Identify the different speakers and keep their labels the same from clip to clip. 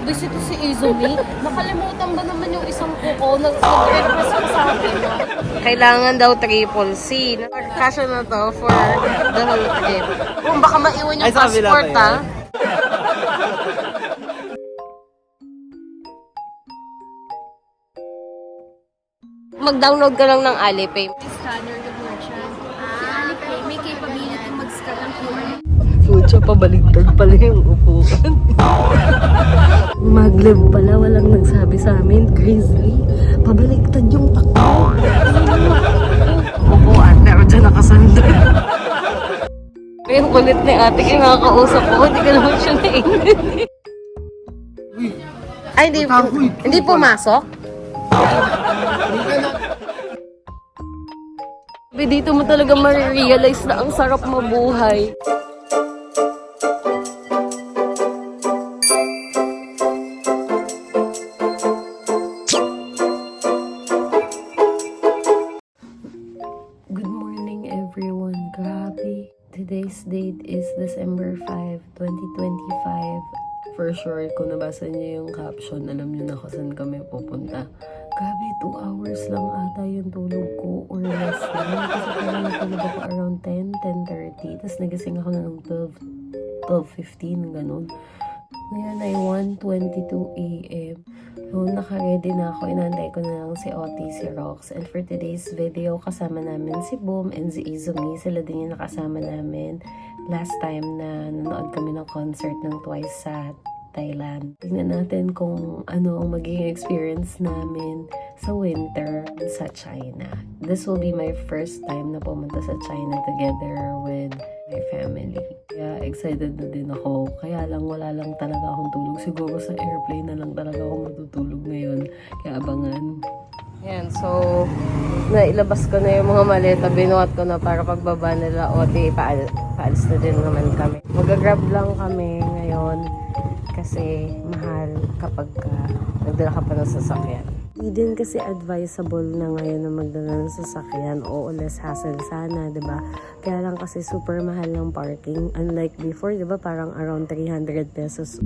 Speaker 1: Visit si Izumi. Nakalimutan ba naman yung isang kuko? Nag-request ko sa akin. Kailangan daw triple C. Kasya na to for the whole trip. Kung baka maiwan yung passport, ha? Mag-download ka lang ng Alipay.
Speaker 2: Scanner the merchant. Si Alipay may capability mag-scan ng QR.
Speaker 1: Pucha, pabaligtad pala yung upuan. Maglev pala, walang nagsabi sa amin. Grizzly, pabaligtad yung takbo. Upuan, pero dyan nakasandal. Yung kulit ni ate, kinakausap ko, hindi ka naman siya naingin. Ay, hindi pumasok? Dito mo talaga ma-realize na ang sarap mabuhay. Good morning everyone. Grabe. Today's date is December 5, 2025. For sure, kung nabasa niyo yung caption, alam niyo na kung saan kami pupunta. Grabe, 2 hours lang ata yung tulog ko or less lang. Kasi parang natulog ako around 10, 10:30. Tapos nagising ako na ng 12:15, ganun. Ngayon ay 1:22 a.m. So, naka-ready na ako. Inantay ko na lang si Oti, si Rox. And for today's video, kasama namin si Boom and si Izumi. Sila din yung nakasama namin last time na nanood kami ng concert ng Twice sa Thailand. Tingnan natin kung ano ang magiging experience namin sa winter sa China. This will be my first time na pumunta sa China together with my family. Kaya excited na din ako. Kaya lang wala lang talaga akong tulog. Siguro sa airplane na lang talaga ako matutulog ngayon. Kaya abangan. Yan, so nailabas ko na yung mga maleta. Binuhat ko na para pagbaba nila. Oti, paalis na din naman kami. Mag-grab lang kami ngayon. Kasi mahal kapag nagdala ka pa ng sasakyan. Hindi din kasi advisable na ngayon na magdala ng sasakyan. O less hassle sana, diba? Kaya lang kasi super mahal ng parking. Unlike before, diba? Parang around 300 pesos.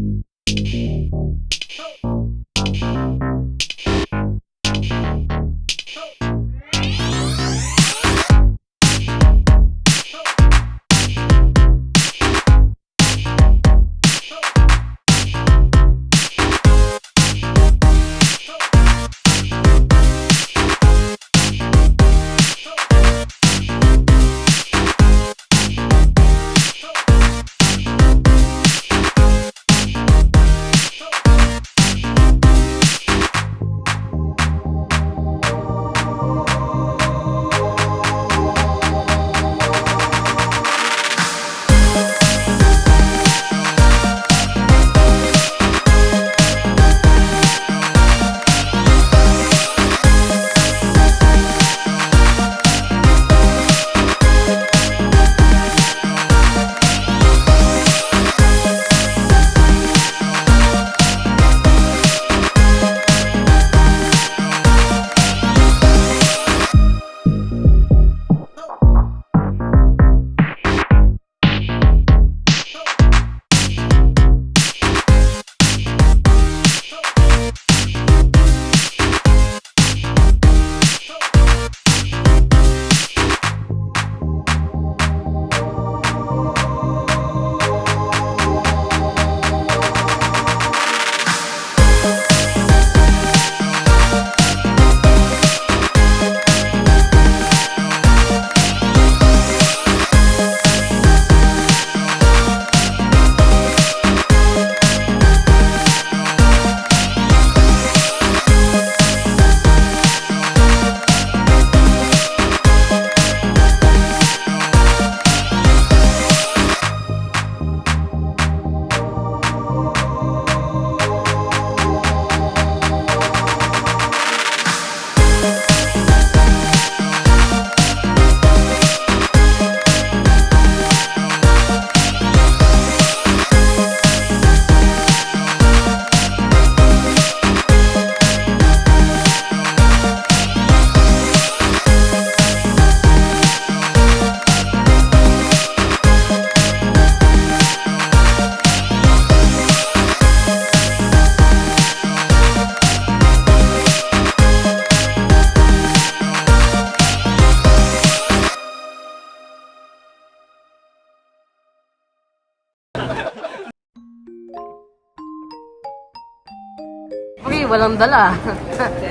Speaker 1: Okay, walang dala.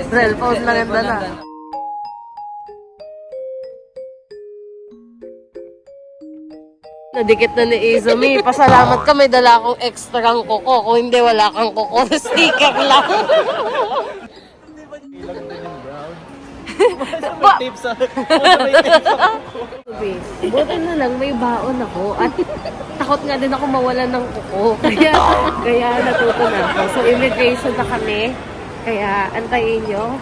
Speaker 1: Cellphone lang ang dala. Nadikit na ni Izumi. Pasalamat ka, may dala akong extra kuko. Kung hindi, wala kang kuko. Sticker lang. Buti na lang, may baon ako. At takot nga din ako mawalan ng kuko. Kaya natuto na ako. So, immigration na kami. Kaya, antayin nyo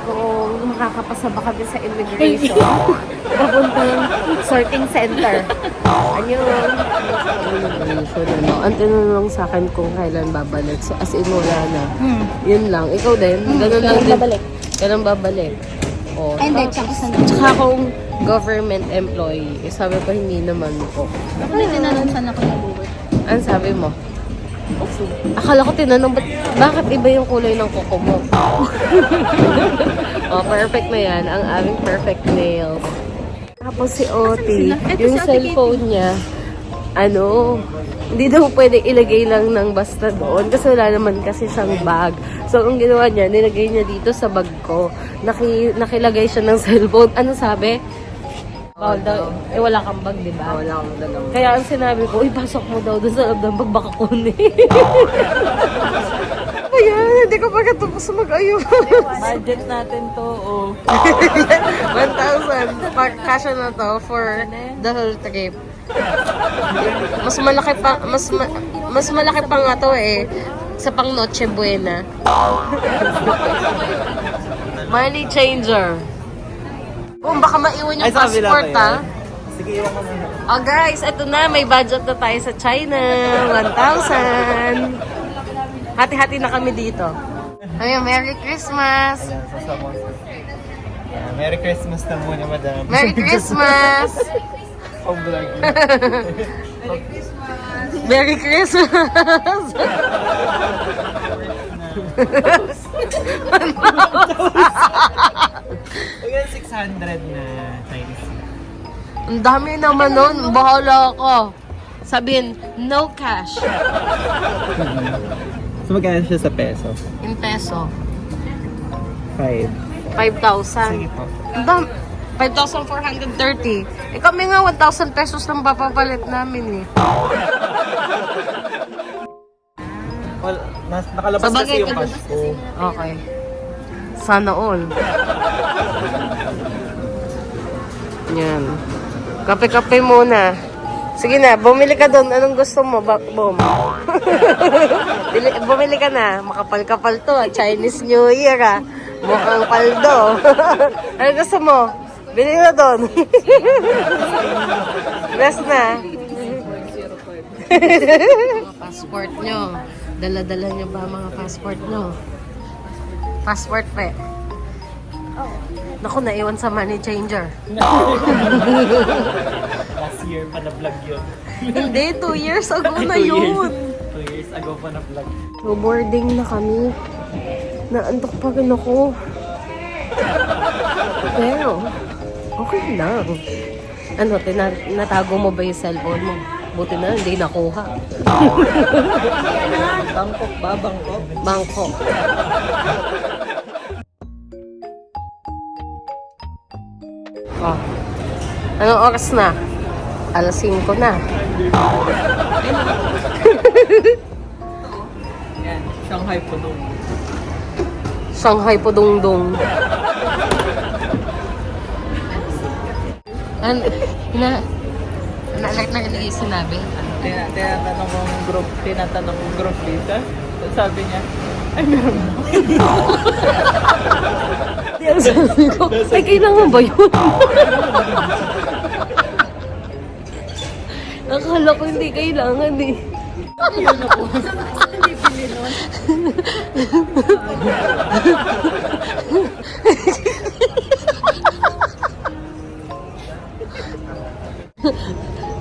Speaker 1: kung makakapasa ba kami sa immigration. Papuntang sorting center. Ayun. Immigration, ano. Ang tinanong sa akin kung kailan babalik. So, as in, wala na. Yun lang. Ikaw din. Ganun lang din. Kailan babalik. Oh,
Speaker 2: Ay, hindi.
Speaker 1: tsaka akong government employee. Sabi ko, hindi naman po.
Speaker 2: Ako din tinanong saan ako nag-work.
Speaker 1: Ano sabi mo? Akala ko tinanong, bakit iba yung kulay ng kuko mo? Oh, perfect na yan. Ang aming perfect nails. Tapos si Oti, yung cellphone niya, hindi daw pwede ilagay lang ng basta doon kasi wala naman kasi siyang bag. So, ang ginawa niya, nilagay niya dito sa bag ko. Nakilagay siya ng cellphone. Ano sabi? Bawal daw. Eh, wala kang bag, di ba? Wala akong dalawa. Kaya ang sinabi ko, pasok mo daw doon sa loob ng bag, baka kunin. Ayan, hindi ko pa katapos mag-ayun.
Speaker 3: Budget natin to, oh.
Speaker 1: 1,000. Kasya na to for the whole trip. Mas malaki pa, mas malaki pa nga to eh. Sa pang Noche Buena. Money changer. Kung baka maiwan yung passport, ha?
Speaker 3: Sige, iwan ko muna.
Speaker 1: Oh guys, eto na. May budget na tayo sa China. 1,000. Hati-hati na kami dito. Ayun, Merry Christmas!
Speaker 3: Ayan, sasama ko. Merry Christmas na muna, madam.
Speaker 1: Merry Christmas!
Speaker 3: Pang vlog.
Speaker 1: Merry Christmas!
Speaker 3: Ayan, 600 na Chinese.
Speaker 1: Ang dami naman nun. Bahala ako. Sabihin, no cash.
Speaker 3: So, magkano siya sa peso?
Speaker 1: In peso.
Speaker 3: 5.
Speaker 1: 5,000.
Speaker 3: Sige po.
Speaker 1: Ang dami. 5,430. Eh kami nga 1,000 pesos lang papapalit namin eh.
Speaker 3: Well, nakalabas
Speaker 1: Sabagay
Speaker 3: kasi yung
Speaker 1: ka-
Speaker 3: cash ko.
Speaker 1: Okay. Sana all. Yan. Kape-kape muna. Sige na, bumili ka doon. Anong gusto mo, Bom? Bumili ka na. Makapal-kapal to. Chinese New Year, ah. Mukhang paldo. Ano gusto mo? Bili na doon. Best na. Mga passport nyo. Dala-dala nyo ba mga passport nyo? Passport pa eh. Naku, naiwan sa money changer.
Speaker 3: Last year pa na-vlog yun.
Speaker 1: Hindi, 2 years ago na yun.
Speaker 3: 2 years ago pa na-vlog.
Speaker 1: So, boarding na kami. Naantok pa rin ako. Pero, okay lang. Ano, natago mo ba yung cellphone mo? Buti na, hindi nakuha.
Speaker 3: Bangkok ba? Bangkok?
Speaker 1: Bangkok. Oh. Anong oras na? Alas 5 na.
Speaker 3: Yan, Shanghai Pudong.
Speaker 1: Shanghai po dong-dong. Na-alert na yung sinabi.
Speaker 3: Tinatanong kong group leader. Sabi niya, ay meron na.
Speaker 1: Sabi ko, ay kailangan ba yun? Akala ko hindi kailangan eh.
Speaker 3: Yun na po.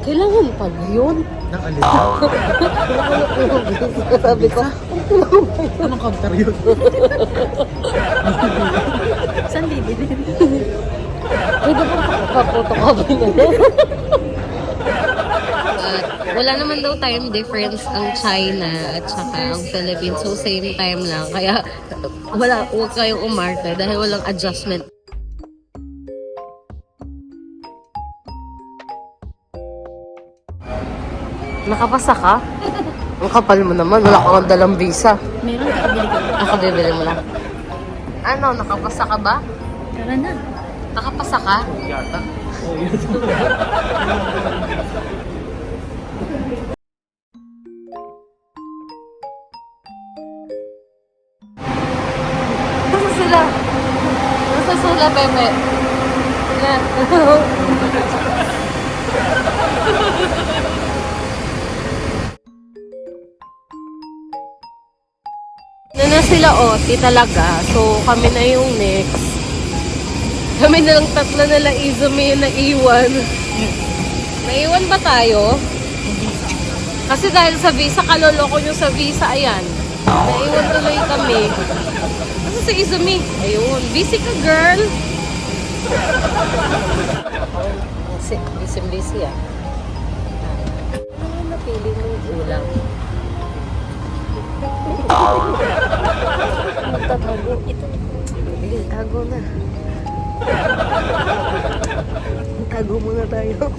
Speaker 1: Kailangan pala yun.
Speaker 3: Nang alin?
Speaker 1: Sabi ko,
Speaker 3: Anong counter yun?
Speaker 2: Saan bibili?
Speaker 1: pwede ba pakapotokopy na yun? wala naman daw time difference ang China at saka ang Philippines. So, same time lang. Kaya, huwag kayong umarte dahil walang adjustment. Nakapasa ka? Ang kapal mo naman. Wala kang dalang visa.
Speaker 2: Meron ka, bili ko.
Speaker 1: Nakabibili mo lang. Ano, nakapasa ka ba?
Speaker 2: Tara na.
Speaker 1: Nakapasa ka? Nasa sila? Nasa sila, Pepe? Yan. Na sila, talaga. So, kami na yung next. Kami na lang tatlo nila Izumi yung naiwan. Naiwan ba tayo? Kasi dahil sa visa, kaloloko nyo sa visa, ayan. Naiwan tuloy kami. Kasi si Izumi, ayun. Busy ka, girl. Busy ah. Ano napili mo yung ulam? Magtatago. Ito. Sige, tago na. Tago muna tayo.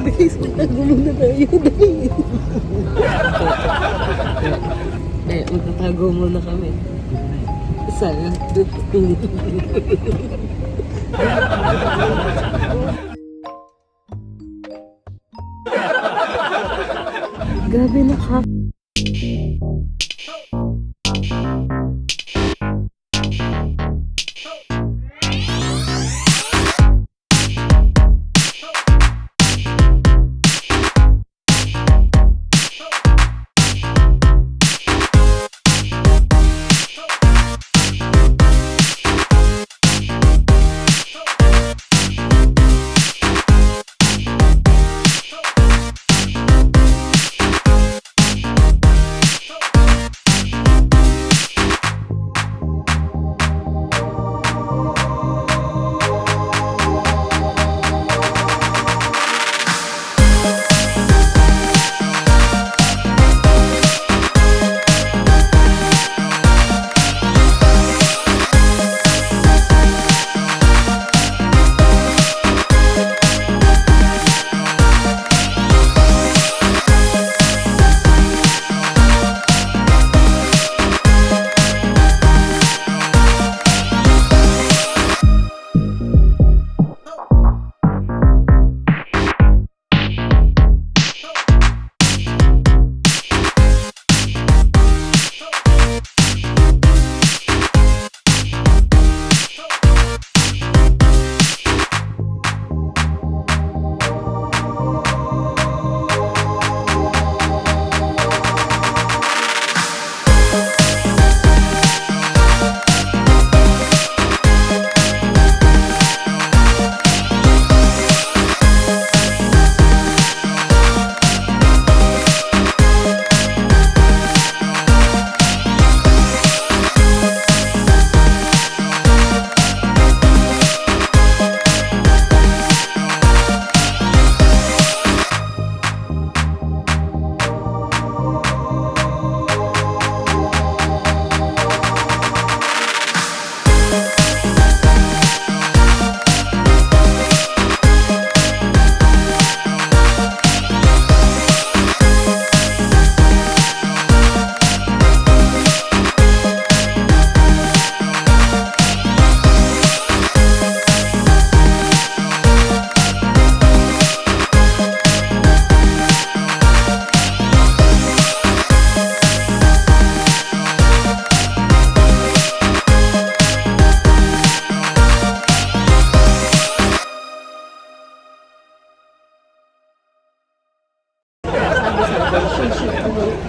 Speaker 1: Bilis, tago muna tayo. Dali. Magtatago muna kami. Sana. Grabe na ka.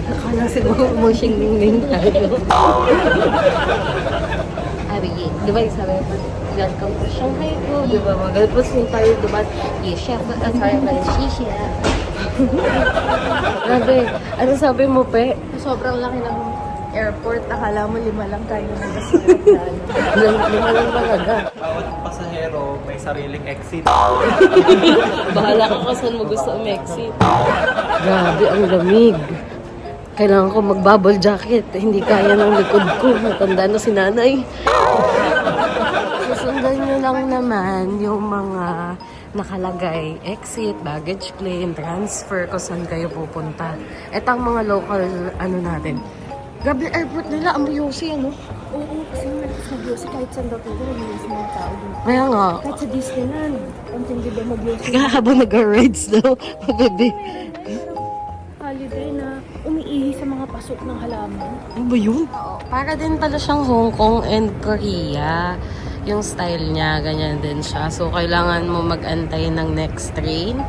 Speaker 1: Akala siguro mo sing-ning tayo. Sabi, di ba yung sabi, welcome to Shanghai po, di ba? Magalpos yung tayo, di ba? Yes, chef, sorry, malashisya. Grabe, ano sabi mo, Pe?
Speaker 2: Sobrang laki ng airport, akala mo 5 lang tayo nag-asalat na ano.
Speaker 1: Lima lang talaga.
Speaker 3: Bawat pasahero may sariling exit.
Speaker 1: Bahala ka kung saan mo gusto umexit. Grabe, ang lamig. Kailangan ko mag-bubble jacket. Hindi kaya ng likod ko. Matanda na si nanay. Susundan nyo lang naman yung mga nakalagay. Exit, baggage claim, transfer, kung saan kayo pupunta. Ito ang mga local, ano natin. Grabe, airport nila, ang buyosi, ano?
Speaker 2: Oo, kasi malakas mag-yosi kahit saan daw pwede mag-yosi mga tao dun.
Speaker 1: Kaya nga.
Speaker 2: Kahit sa Disneyland, ang tindi ba mag-yosi?
Speaker 1: Kaya habang nag-rides daw, bebe.
Speaker 2: Holiday na umiihi sa mga pasok ng halaman.
Speaker 1: Ano ba yun? Para din pala siyang Hong Kong and Korea. Yung style niya, ganyan din siya. So, kailangan mo mag-antay ng next train.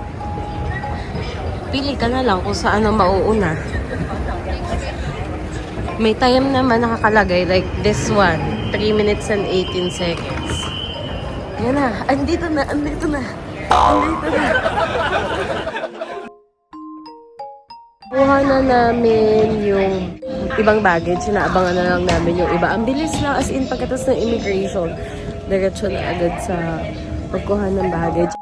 Speaker 1: Pili ka na lang kung saan ang mauuna. May time naman nakakalagay, like this one, 3 minutes and 18 seconds. Yan na, andito na. Kuha na namin yung ibang baggage, inaabangan na lang namin yung iba. Ang bilis lang, as in pagkatas ng immigration, diretso na agad sa pagkuha ng baggage.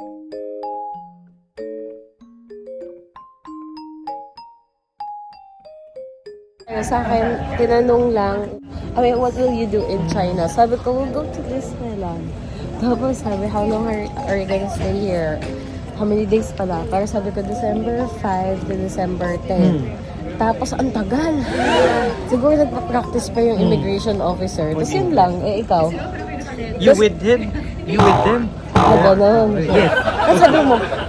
Speaker 1: Sa akin, tinanong lang, okay, what will you do in China? Sabi ko, we'll go to Disneyland. Tapos sabi, how long are you gonna stay here? How many days pala? Para sabi ko, December 5 to December 10. Tapos, ang tagal. Siguro nagpa-practice pa yung immigration officer. Tapos yun lang, eh ikaw.
Speaker 3: You with him? You with them?
Speaker 1: Ganun.
Speaker 3: Yes.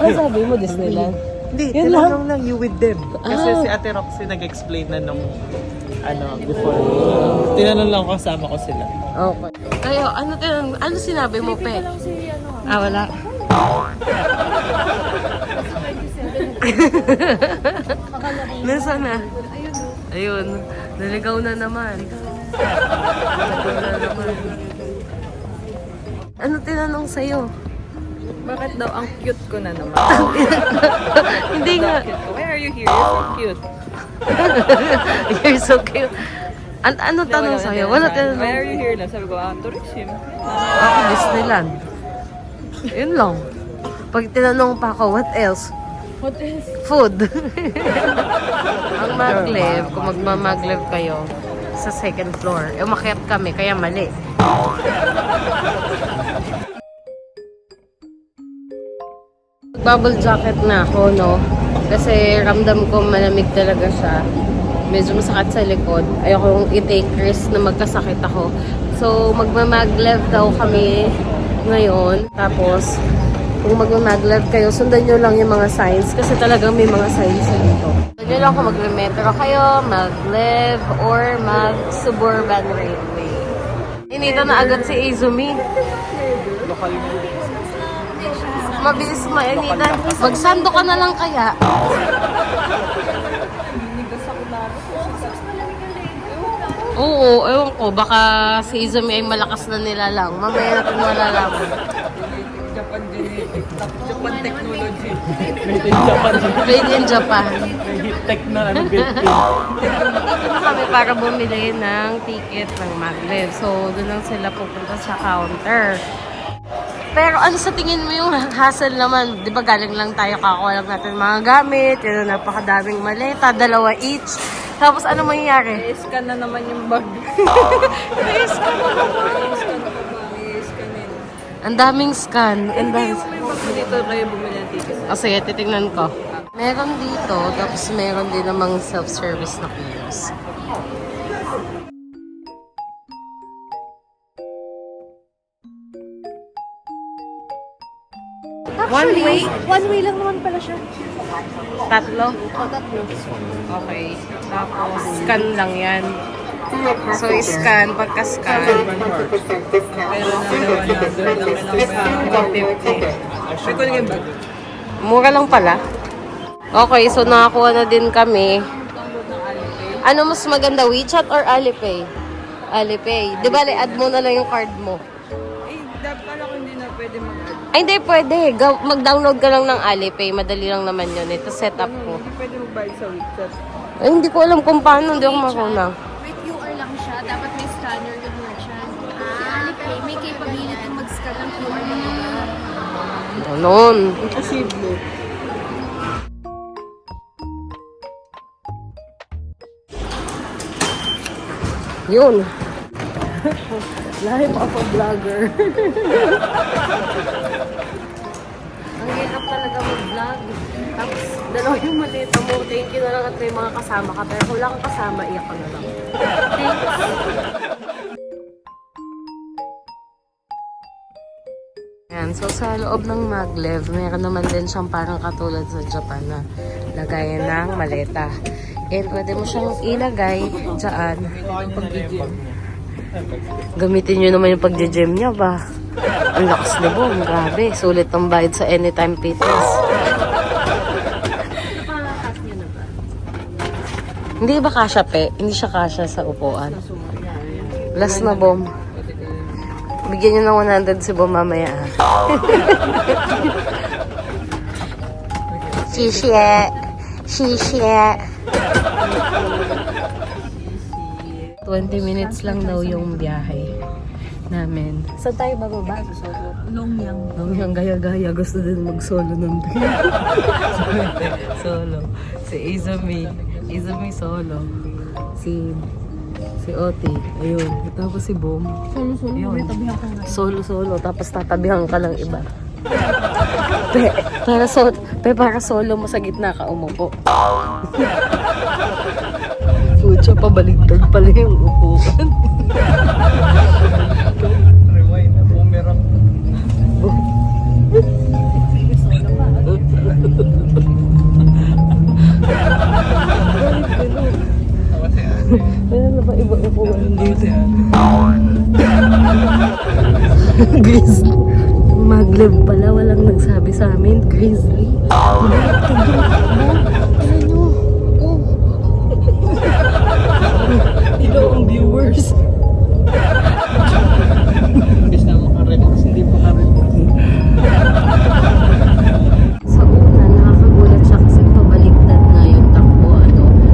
Speaker 1: Ano sabi mo, Disneyland?
Speaker 3: Hindi,
Speaker 1: Yun
Speaker 3: tinanong lang you with them. Kasi
Speaker 1: Ah.
Speaker 3: si Ate Roxy nag-explain na nung before. Tinanong lang ko, kasama ko sila.
Speaker 1: Okay. Kayo, ano sinabi mo, Pe? Wala. Nasaan na? Ayun. Naligaw na naman. Ano tinanong sa'yo?
Speaker 4: Bakit daw ang cute ko na naman?
Speaker 1: Hindi nga.
Speaker 4: Why are you here? You're so cute.
Speaker 1: You're so cute. Ano tanong sa'yo? Wala
Speaker 4: Why
Speaker 1: tinanong.
Speaker 4: are you here na? Sabi ko, tourism.
Speaker 1: Ako, Disneyland. Yun lang. Pag tinanong pa ako, what else?
Speaker 4: What is?
Speaker 1: Food. Ang maglev, kung magmamaglev kayo sa second floor, umakyat kami, kaya mali. Bubble jacket na ako, no? Kasi ramdam ko malamig talaga siya. Medyo masakit sa likod. Ayoko i-take risk na magkasakit ako. So, magmamaglev daw kami ngayon. Tapos, kung magmamaglev kayo, sundan nyo lang yung mga signs. Kasi talagang may mga signs dito. Sundan nyo lang kung magme-metro kayo, maglev, or mag-suburban railway. Inito na agad si Izumi.
Speaker 3: Lokal mo.
Speaker 1: Mabilis mainitan. Magsando ka na lang kaya. Oo, ewan ko. Baka si Izumi ay malakas na nilalang. Mamaya natin malalaman.
Speaker 4: Japan technology.
Speaker 3: Made in Japan.
Speaker 1: Made in Japan.
Speaker 3: May heat tech na built-in.
Speaker 1: Dito na kami para bumili ng ticket ng maglev. So, doon lang sila pupunta sa counter. Pero ano sa tingin mo yung hassle naman? Di ba galing lang tayo, kakuha lang natin mga gamit, yun, napakadaming maleta, 2 each. Tapos ano mangyayari?
Speaker 4: I-scan na naman yung bag.
Speaker 1: I-scan na naman.
Speaker 4: I-scanin.
Speaker 1: Ang daming scan. Ang daming...
Speaker 4: May bag dito kayo bumili ng ticket.
Speaker 1: O sige, titignan ko. Meron dito, tapos meron din namang self-service na kiosk.
Speaker 2: Actually, one way lang naman pala siya.
Speaker 1: Tatlo?
Speaker 2: Tatlo.
Speaker 1: Okay. Tapos, scan lang yan. So, scan. Pagka-scan,
Speaker 4: Pero na daw na doon.
Speaker 1: 150.
Speaker 4: May kunin yung bag.
Speaker 1: Mura lang pala. Okay, so nakakuha na din kami. Ano mas maganda, WeChat or Alipay? Alipay. Di ba, add mo na lang yung card mo.
Speaker 4: Dapat pala ko hindi na pwede mag-add.
Speaker 1: Ay, hindi, pwede. Mag-download ka lang ng Alipay. Madali lang naman yun. Ito, set up ko.
Speaker 4: Hindi pwede magbayad sa WeChat.
Speaker 1: Ay, hindi ko alam kung paano. Hindi ako marunong.
Speaker 2: May QR
Speaker 1: Ganon.
Speaker 4: Imposible.
Speaker 1: Yun. Live of a vlogger. Ang hirap talaga mag-vlog. Tapos, dalawa yung malita mo. Thank you na lang at may mga kasama ka. Pero kung wala kang kasama, iyak ka na lang. Thanks. Yan. So, sa loob ng maglev, meron naman din siyang parang katulad sa Japan na lagayan ng maleta. And pwede mo siyang ilagay dyan. Gamitin nyo naman yung pag-gym niya ba? Ang lakas ni Bong, grabe. Sulit ang bayad sa Anytime Fitness. Hindi ba kasya, pe? Hindi siya kasya sa upuan. Last na, Bom. Bigyan nyo ng 100 si Bom mamaya. Shishie. Shishie. 20 minutes lang daw yung biyahe namin. Saan tayo bababa?
Speaker 4: Longyang.
Speaker 1: Longyang gaya-gaya. Gusto din mag-solo ng solo. Si Izumi solo. Si Oti. Ayun. Tapos si Bom. Solo. Tapos tatabihan ka ng iba. Para solo mo sa gitna ka umupo. Pucha, pabaligtad pala yung upuan.
Speaker 3: Rewind, boomerang.
Speaker 1: Ano na ba iba upuan dito? Grizzly. Maglev pala, walang nagsabi sa amin. Grizzly. Pabaligtad yung upuan. Hello ang viewers.
Speaker 3: Imbes na makarelax, hindi makarelax.
Speaker 1: Sa una, nakakagulat siya kasi pabaliktad nga yung takbo.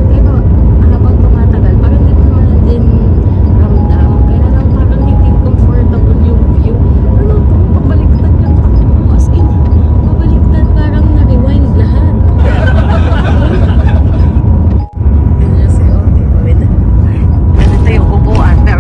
Speaker 1: Pero habang tumatagal, parang hindi mo naman din ramdam. Kaya lang parang hindi comfortable yung view. Ano to? Pabaliktad yung takbo. As in, pabaliktad parang na-rewind lahat. Ganyan si Ote. Ganito yung upuan. Pero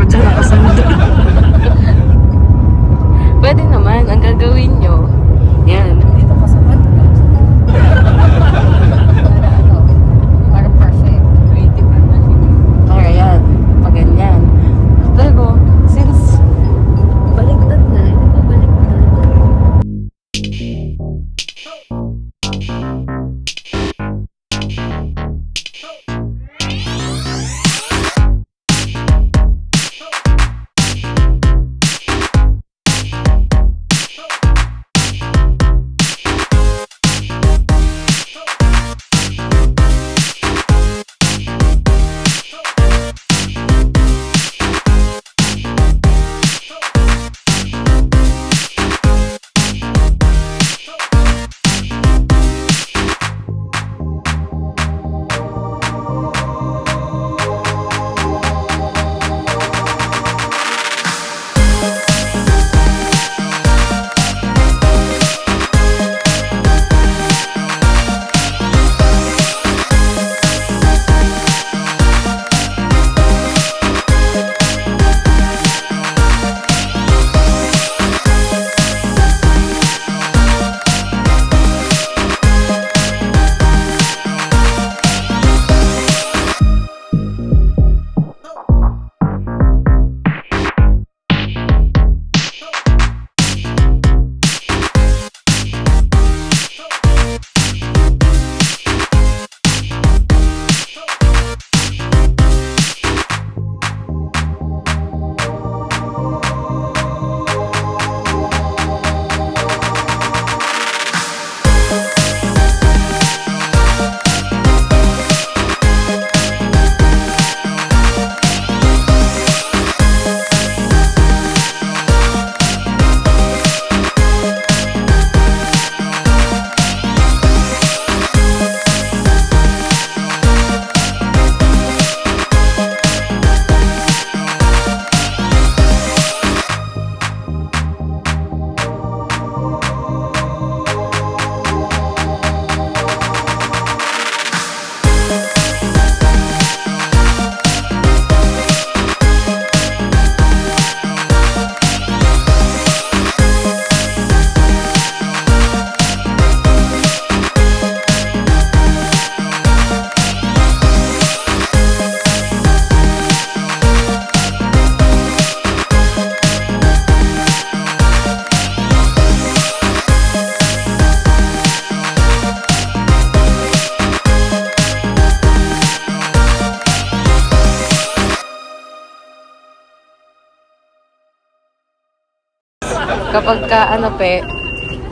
Speaker 1: Kapag ka, ano pe,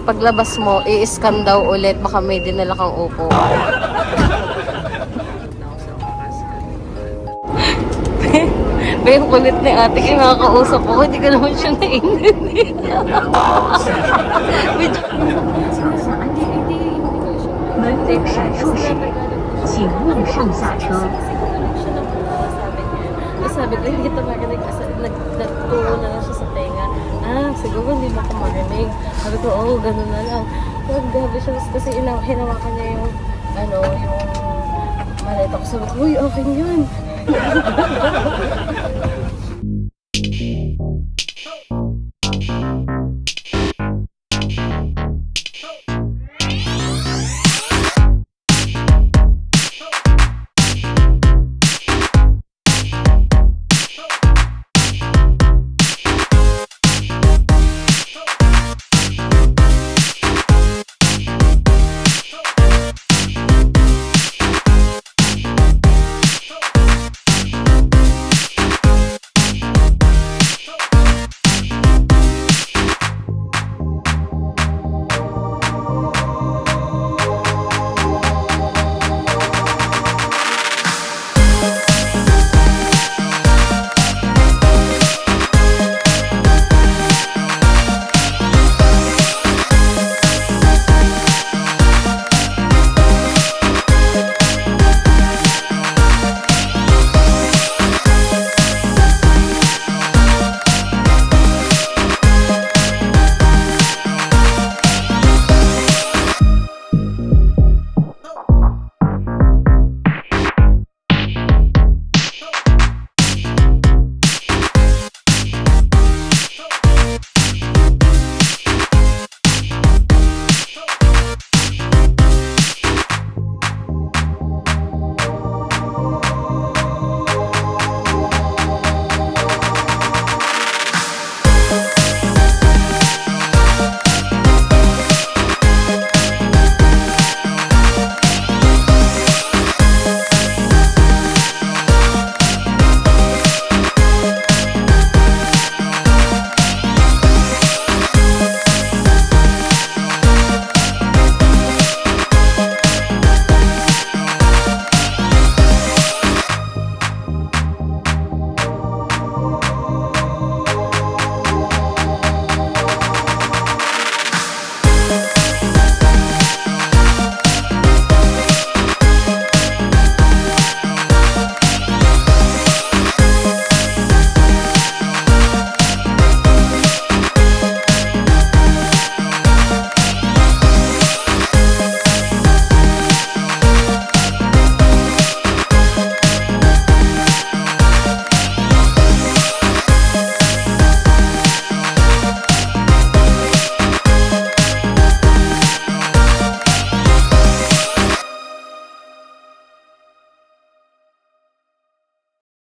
Speaker 1: paglabas mo, i-scan daw ulit, baka may dinala kang upo. Be, yung kulit ni ate, kinakausap ko, hindi ka naman siya naiintindihan.
Speaker 5: 门铃闪烁时，请勿上下车。
Speaker 1: Sabi ko, hindi kita marinig kasi nagturo na lang siya sa tenga. Siguro hindi mo ako marinig. Sabi ko, ganun na lang. Huwag gabi siya kasi hinawakan niya yung maleta ko. Sabi ko, uy, okay yun.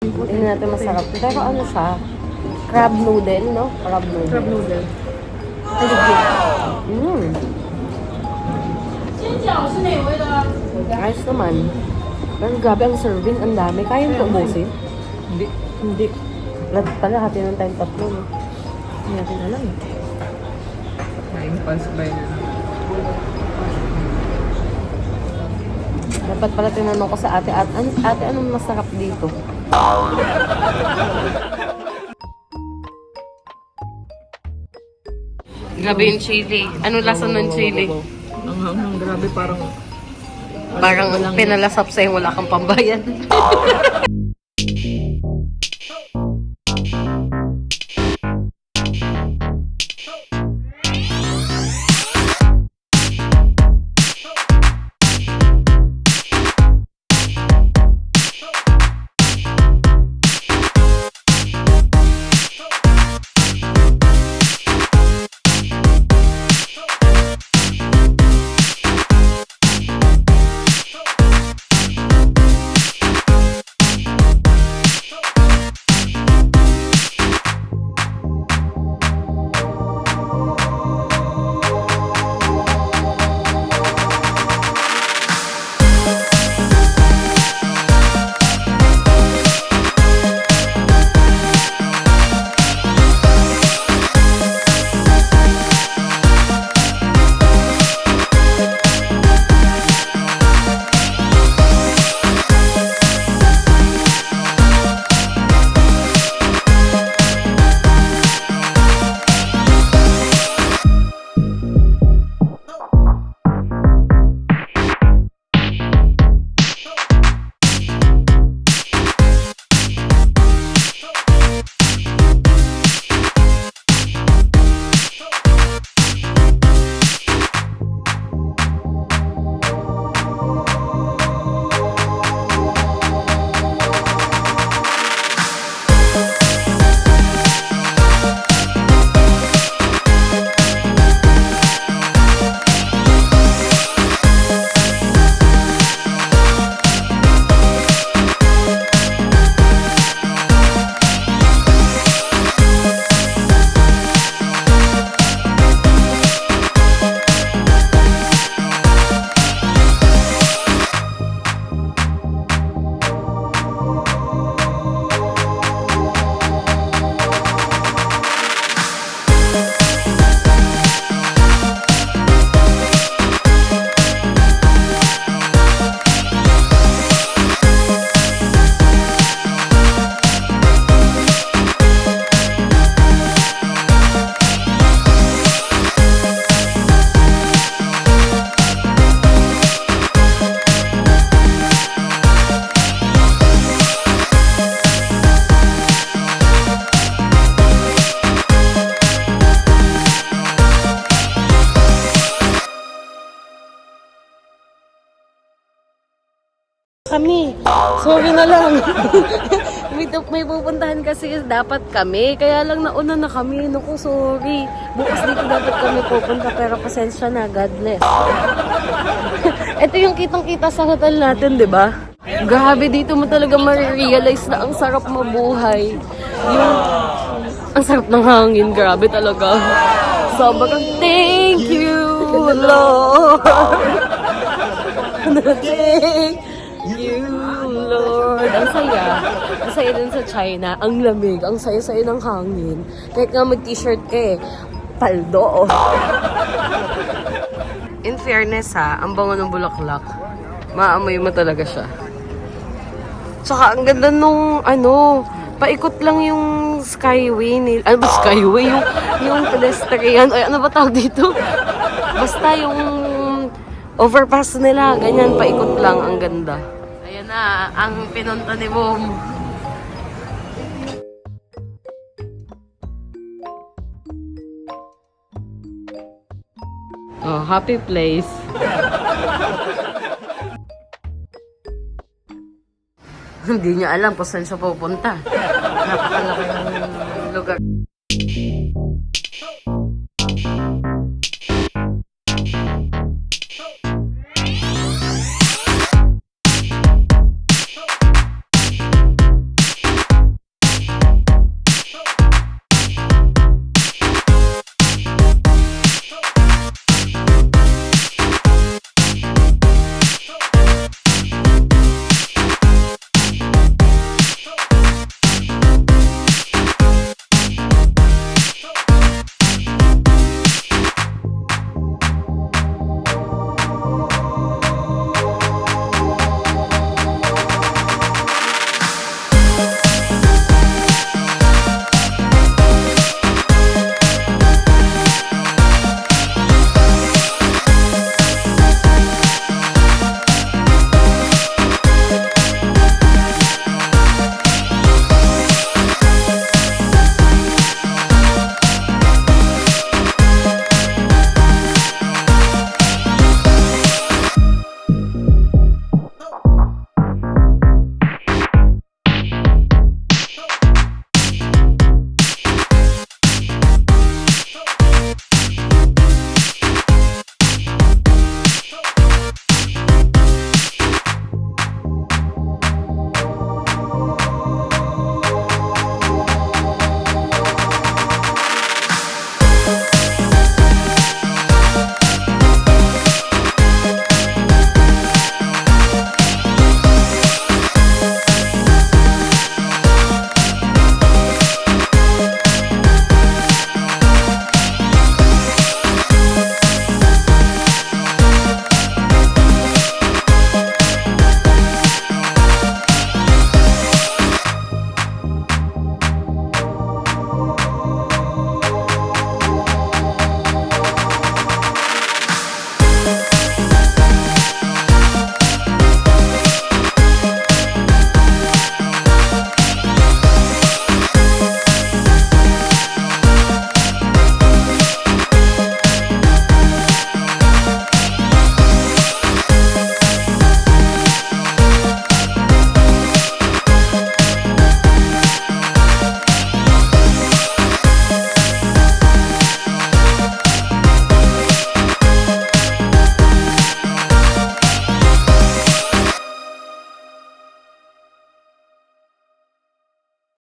Speaker 1: Hindi natin masarap. Pero ano siya? Crab noodle, no? Crab noodle.
Speaker 2: Crab noodle.
Speaker 1: Nice naman. Pero grabe ang serving, ang dami. Kaya mo ubusin?
Speaker 3: Hindi.
Speaker 1: Hindi. Lahat pala, hati ng tayong tatlo. No?
Speaker 2: Hindi natin alam eh.
Speaker 3: Na-impulse buy na.
Speaker 1: Dapat pala tinanong ko sa ate, ate, anong masarap dito? Grabe yung chili. Ano lasa ng chili?
Speaker 3: Ang grabe, parang
Speaker 1: Parang pinalasap sa'yo, wala kang pambayad. kami. Sorry na lang. may pupuntahan kasi dapat kami. Kaya lang nauna na kami. Naku, sorry. Bukas dito dapat kami pupunta pero pasensya na. God bless. Ito yung kitang-kita sa hotel natin, di ba? Grabe, dito mo talaga marirealize na ang sarap mabuhay. Ang sarap ng hangin. Grabe talaga. Sobrang thank you, Lord. Thank you, Lord. Ang saya. Ang saya din sa China. Ang lamig. Ang saya-saya ng hangin. Kahit nga mag-t-shirt ka eh. Paldo. In fairness ha, ang bango ng bulaklak. Maamoy mo talaga siya. Tsaka ang ganda nung paikot lang yung skyway nila. Ano ba skyway? Yung pedestrian. Ay, ano ba tawag dito? Basta yung overpass nila. Ganyan, paikot lang. Ang ganda. Ayan na, ang pinunta ni Mom. Oh, happy place. Hindi niya alam kung saan siya pupunta. Napakalaki ng lugar.